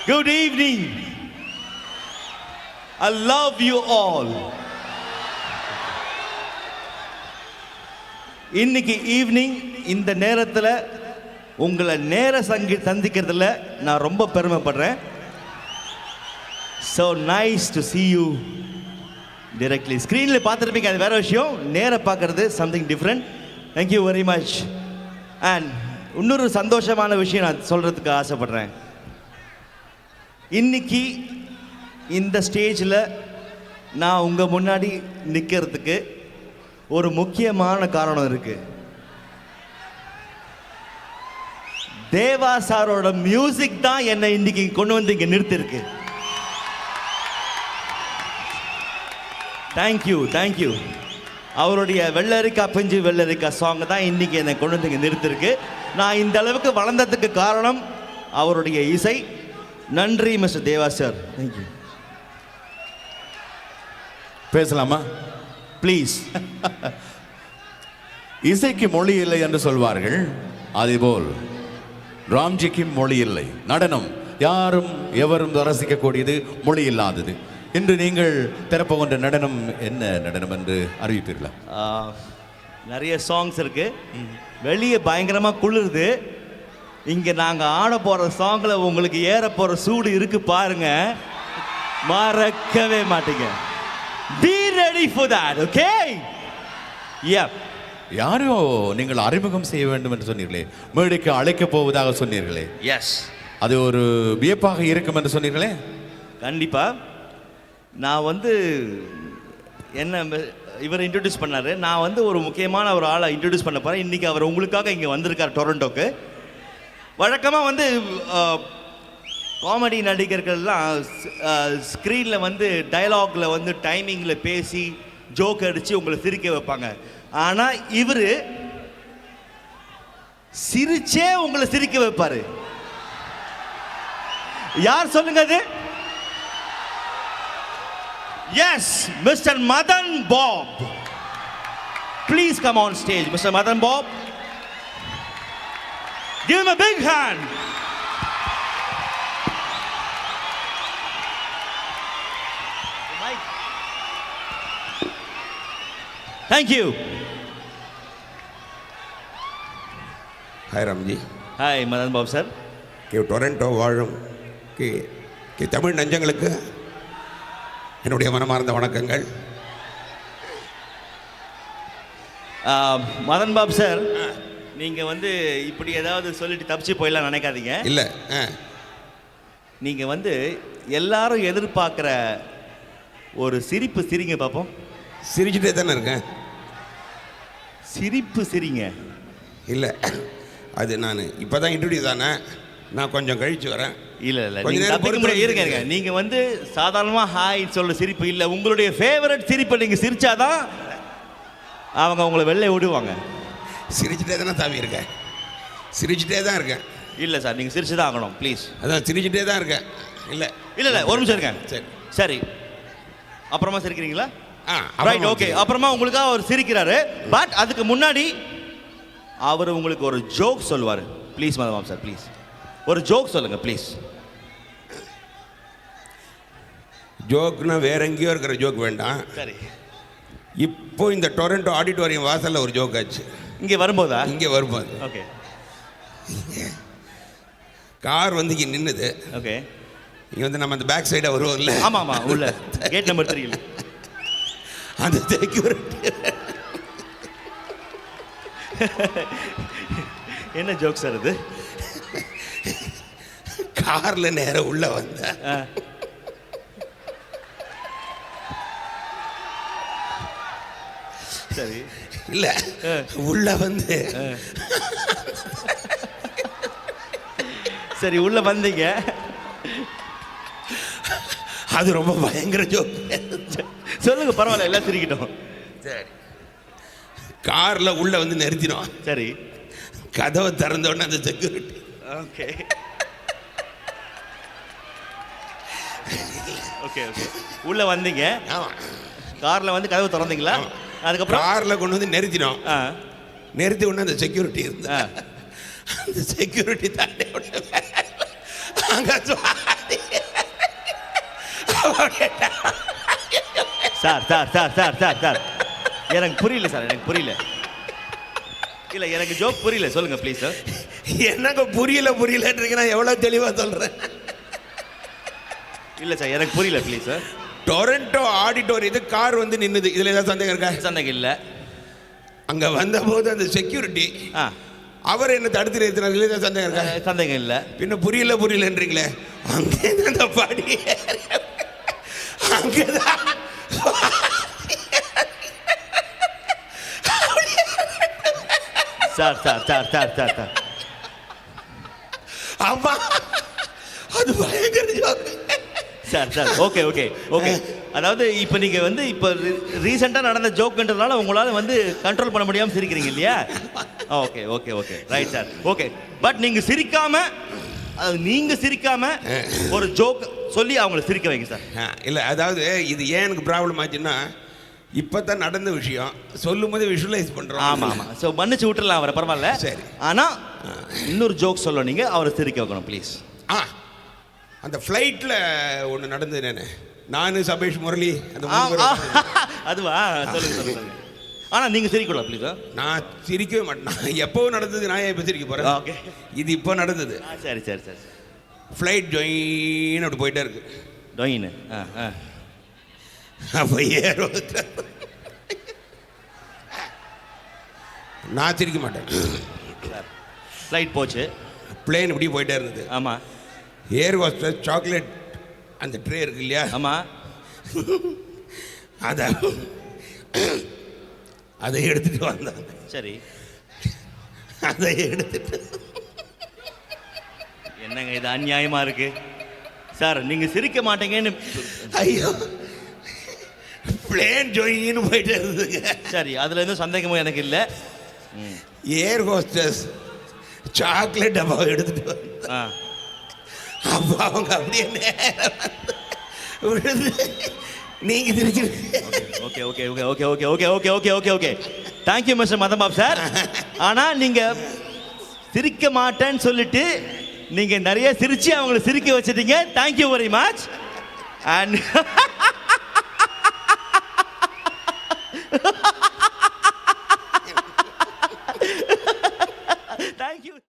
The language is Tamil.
Good evening. I love you all. இன்னைக்கு ஈவினிங் இந்த நேரத்தில் உங்களை சந்திக்கிறதுல நான் ரொம்ப பெருமைப்படுறேன். So nice to see you directly. ஸ்க்ரீனில் பார்த்துருப்பீங்க, அது வேற விஷயம். நேராக பார்க்கறது something different. Thank you very much. And இன்னொரு சந்தோஷமான விஷயம் நான் சொல்கிறதுக்கு ஆசைப்படுறேன். இன்னைக்கு இந்த ஸ்டேஜில் நான் உங்கள் முன்னாடி நிற்கிறதுக்கு ஒரு முக்கியமான காரணம் இருக்கு. தேவா சாரோட மியூசிக் தான் என்னை இன்னைக்கு கொண்டு வந்து இங்கே நிறுத்திருக்கு. தேங்க்யூ. அவருடைய வெள்ளரிக்கா பிஞ்சு வெள்ளரிக்கா சாங் தான் இன்னைக்கு என்னை கொண்டு வந்து இங்கே நிறுத்திருக்கு. நான் இந்த அளவுக்கு வளர்ந்ததுக்கு காரணம் அவருடைய இசை. நன்றி மிஸ்டர் தேவா சார். தேங்க்யூ. பேசலாமா? ப்ளீஸ். இசைக்கு மொழி இல்லை என்று சொல்வார்கள், அதேபோல் ராம்ஜிக்கு மொழி இல்லை. நடனம் யாரும் எவரும் ரசிக்கக்கூடியது, மொழி இல்லாதது. இன்று நீங்கள் திறப்போகின்ற நடனம் என்ன நடனம் என்று அறிவிப்பீர்களா? நிறைய சாங்ஸ் இருக்கு. வெளியே பயங்கரமாக குளிருது. இங்கே நாங்கள் ஆட போகிற சாங்கில் உங்களுக்கு ஏற போகிற சூடு இருக்கு பாருங்க, மறக்கவே மாட்டீங்க. Be ready for that, okay? Yeah. யாரோ நீங்கள் அறிமுகம் செய்ய வேண்டும் என்று சொன்னீர்களே, மேடைக்கு அழைக்கப் போவதாக சொன்னீர்களே. எஸ், அது ஒரு வியப்பாக இருக்கும் என்று சொன்னீர்களே. கண்டிப்பா. நான் என்ன இவர் இன்ட்ரடியூஸ் பண்ணாரு. நான் ஒரு முக்கியமான ஒரு ஆளை இன்ட்ரடியூஸ் பண்ண போகிறேன். இன்றைக்கி அவர் உங்களுக்காக இங்கே வந்திருக்கார் டொரண்டோக்கு. வழக்கமாக காமெடி நடிகர்கள்லாம் ஸ்க்ரீனில் டயலாகில் டைமிங்கில் பேசி ஜோக் அடித்து உங்களை சிரிக்க வைப்பாங்க. ஆனால் இவர் சிரிச்சே உங்களை சிரிக்க வைப்பார். யார் சொல்லுங்க அது? Yes, mister Madhan Bob. Please come on stage, mister Madhan Bob. Give him a big hand. Thank you. Hi Ramji. Hi Madan Bob sir. Toronto வாழும் தமிழ் நெஞ்சங்களுக்கு என்னுடைய மனமார்ந்த வணக்கங்கள். மதன் பாப் சார், நீங்கள் இப்படி ஏதாவது சொல்லிட்டு தப்பிச்சு போயிடலாம் நினைக்காதீங்க. இல்லை, நீங்கள் எல்லாரும் எதிர்பார்க்குற ஒரு சிரிப்பு சிரிங்க பார்ப்போம். சிரிச்சுட்டே தானே இருக்கேன். சிரிப்பு சிரிங்க. இல்லை, அது நான் இப்போ தான் இன்ட்ரடியூஸ் ஆனேன். நான் கொஞ்சம் கழிச்சு வரேன். இல்லை இருங்க. நீங்கள் சாதாரணமாக ஹாய் சொல்ல சிரிப்பு இல்லை, உங்களுடைய ஃபேவரட் சிரிப்பை நீங்கள் சிரிச்சாதான் அவங்க உங்களை வெளில விடுவாங்க. சிரிச்சுட்டே தானே தாவி இருக்கேன். சிரிச்சுட்டே தான் இருக்கேன். இல்லை சார், நீங்கள் சிரிச்சு தான் ஆகணும் ப்ளீஸ். அதான் சிரிச்சுட்டே தான் இருக்கேன். இல்லை ஒரு நிமிஷம் இருக்கேன். சரி, அப்புறமா சிரிக்கிறீங்களா? Right, okay. அப்புறமா உங்களுக்காக அவர் சிரிக்கிறாரு. பட் அதுக்கு முன்னாடி அவர் உங்களுக்கு ஒரு ஜோக் சொல்லுவார். ப்ளீஸ் மதன் சார், ப்ளீஸ் ஒரு ஜோக் சொல்லுங்க ப்ளீஸ். ஜோக்னா வேற எங்கேயோ இருக்கிற ஜோக் வேண்டாம். சரி, இப்போ இந்த டொரண்டோ ஆடிட்டோரியம் வாசலில் ஒரு ஜோக் ஆச்சு. இங்கே வரும்போதா? இங்கே வரும்போது. ஓகே. கார் இங்கே நின்றுது. ஓகே. இங்கே நம்ம அந்த பேக் சைடாக வருவோம்ல. ஆமாம், உள்ள கேட் நம்பர் 3. அந்த செக்யூரிட்டி என்ன ஜோக் சார் இது? காரில் நேரம் உள்ள வந்த சரி இல்லை, உள்ள சரி உள்ள வந்தீங்க. அது ரொம்ப பயங்கர ஜோக். சொல்லுங்க, பரவாயில்ல, எல்லாம் சிரிக்கிட்டோம். சரி, காரில் உள்ள நிறுத்தினோம். சரி, கதவை திறந்த உடனே அந்த செக்யூரிட்டி ஓகே ஓகே ஓகே உள்ள வந்தீங்க. ஆமாம், காரில் கதவு திறந்தீங்களா? அதுக்கப்புறம் காரில் கொண்டு நிறுத்தினோம். நிறுத்தி உடனே அந்த செக்யூரிட்டி இருந்தா, அந்த செக்யூரிட்டி தாண்டி அங்க sir sir sir sir sir sir எனக்கு புரியல சார், எனக்கு புரியல. இல்ல எனக்கு ஜோக் புரியல, சொல்லுங்க ப்ளீஸ் சார். என்னங்க புரியலன்றீங்க, நான் எவ்வளவு தெளிவா சொல்றேன். இல்ல சார் எனக்கு புரியல ப்ளீஸ் சார். டொரண்டோ ஆடிட்டோரியது கார் வந்து நின்னுது, இதுல ஏதாவது சந்தேகம் இருக்கா? சந்தேகம் இல்ல. அங்க வந்தபோது அந்த செக்யூரிட்டி அவர் என்ன தடுத்து நிறுத்தினார், இதுல ஏதாவது சந்தேகம் இருக்கா? சந்தேகம் இல்ல. பின்ன புரியலன்றீங்களே, அங்கே அந்த படி அங்கதான் sir sir sir sir sir sir ஆமா, அது பயங்கர joke. Sir sir okay okay okay. அதாவது இப்போ நீங்கள் வந்து இப்போ ரீசெண்டாக நடந்த ஜோக்குன்றதுனால உங்களால் வந்து கண்ட்ரோல் பண்ண முடியாமல் சிரிக்கிறீங்க இல்லையா? Okay okay okay right sir okay. But நீங்கள் சிரிக்காம ஒரு ஜோக் சொல்லி அவங்கள சிரிக்க வைங்க சார். இல்லை, அதாவது இது ஏன் எனக்கு ப்ராப்ளம் ஆச்சுன்னா, இப்போ தான் நடந்த விஷயம் சொல்லும் போது விஷுவலைஸ் பண்ணுறோம். ஆமாம் ஆமாம். ஸோ மன்னிச்சு விட்டுறலாம் அவரை, பரவாயில்ல. சரி. ஆனால் இன்னொரு ஜோக் சொல்ல நீங்கள் அவரை சிரிக்க வைக்கணும் ப்ளீஸ். அந்த ஃப்ளைட்டில் ஒன்று நடந்தது, நான் சபேஷ் முரளி அந்த அதுவா? சொல்லுங்க சொல்லுங்க. ஆனால் நீங்கள் சிரிக்கூடாது ப்ளீஸ். நான் சிரிக்கவே மாட்டேன். நான் எப்போவும் நடந்தது, நான் எப்போ சிரிக்க போகிறேன்? ஓகே, இது இப்போ நடந்தது. சரி சரி சரி. ஃப்ளைட் ஜொயின்னு அப்படி போயிட்டே இருக்கு. டொயின்னு அப்போ நான் சிரிக்க மாட்டேன். ஃப்ளைட் போச்சு, பிளேன் இப்படி போயிட்டே இருந்தது. ஆமாம். ஏர் ஹோஸ்டஸ் சாக்லேட் அந்த ட்ரே இருக்கு இல்லையா? ஆமாம். அதை எடுத்துட்டு வந்தாங்க. சரி. அதை எடுத்துட்டு என்னங்க இது அநியாயமா இருக்கு சார், நீங்க சிரிக்க மாட்டீங்கன்னு. ஐயோ, பிளேன் ஜோயின்னு போயிட்டே இருந்ததுங்க. சரி, அதுல எதுவும் சந்தேகமும் எனக்கு இல்லை. ஏர் ஹோஸ்டஸ் சாக்லேட் டப்பாவை எடுத்துட்டு வந்தாங்க. அப்போ அவங்க அப்படியே விழுந்து நீங்க Trichy. Okay okay okay okay okay okay okay okay okay okay thank you mister Madanbabu sir. ஆனால் நீங்கள் சிரிக்க மாட்டேன்னு சொல்லிட்டு நீங்கள் நிறைய சிரித்து அவங்களை சிரிக்க வச்சிட்டீங்க. Thank you very much. அண்ட்